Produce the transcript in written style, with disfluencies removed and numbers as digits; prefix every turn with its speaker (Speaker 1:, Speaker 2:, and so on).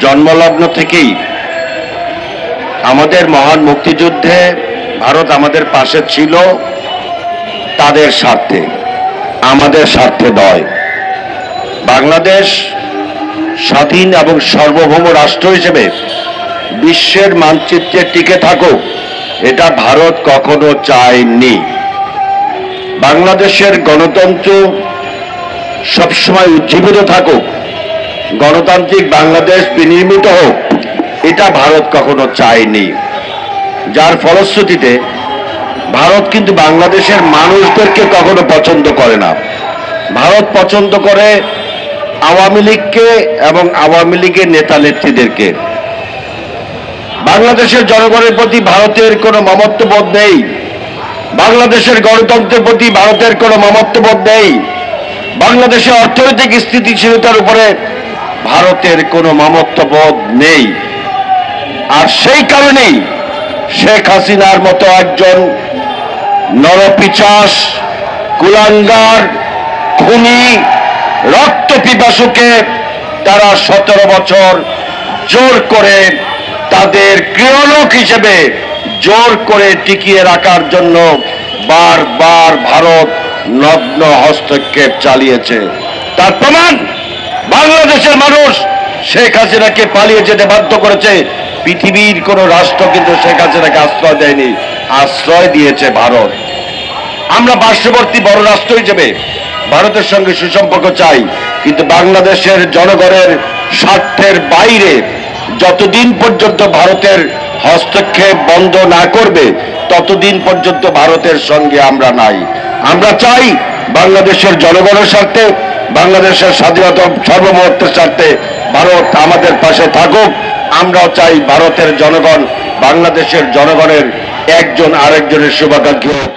Speaker 1: জন্মলগ্ন থেকেই আমাদের মহান মুক্তিযুদ্ধে ভারত আমাদের পাশে ছিল তাদের স্বার্থে, আমাদের স্বার্থে নয়। বাংলাদেশ স্বাধীন এবং সার্বভৌম রাষ্ট্র হিসেবে বিশ্বের মানচিত্রে টিকে থাকুক, এটা ভারত কখনো চায়নি। বাংলাদেশের গণতন্ত্র সবসময় উজ্জীবিত থাকুক, গণতান্ত্রিক বাংলাদেশ বিনির্মিত হোক, এটা ভারত কখনো চায়নি। যার ফলশ্রুতিতে ভারত কিন্তু বাংলাদেশের মানুষদেরকে কখনো পছন্দ করে না। ভারত পছন্দ করে আওয়ামী লীগকে এবং আওয়ামী লীগের নেতা নেত্রীদেরকে। বাংলাদেশের জনগণের প্রতি ভারতের কোনো মমত্ববোধ নেই, বাংলাদেশের গণতন্ত্রের প্রতি ভারতের কোনো মমত্ববোধ নেই, বাংলাদেশের অর্থনৈতিক স্থিতিশীলতার উপরে ভারতের কোনো মমত্ববোধ নেই। আর সেই কারণেই শেখ হাসিনার মতো একজন নরপিশাচ, কুলাঙ্গার, খুনি, রক্ত পিপাসুকে তারা 17 বছর জোর করে তাদের গৃহলোক হিসেবে জোর করে টিকিয়ে রাখার জন্য বারবার ভারত নগ্ন হস্তক্ষেপ চালিয়েছে। তার প্রমাণ বাংলাদেশের মানুষ শেখ হাসিনাকে পালিয়ে যেতে বাধ্য করেছে। পৃথিবীর কোন রাষ্ট্র কিন্তু শেখ হাসিনাকে আশ্রয় দেয়নি, আশ্রয় দিয়েছে ভারত। আমরা পার্শ্ববর্তী বড় রাষ্ট্র হিসেবে ভারতের সঙ্গে সুসম্পর্ক চাই, কিন্তু বাংলাদেশের জনগণের স্বার্থের বাইরে যতদিন পর্যন্ত ভারতের হস্তক্ষেপ বন্ধ না করবে ততদিন পর্যন্ত ভারতের সঙ্গে আমরা নাই। আমরা চাই বাংলাদেশের জনগণের স্বার্থে, বাংলাদেশের স্বাধীনতা সার্বভৌমত্বের স্বার্থে ভারত আমাদের পাশে থাকুক। আমরাও চাই ভারতের জনগণ বাংলাদেশের জনগণের একজন আরেকজনের শুভাকাঙ্ক্ষী হোক।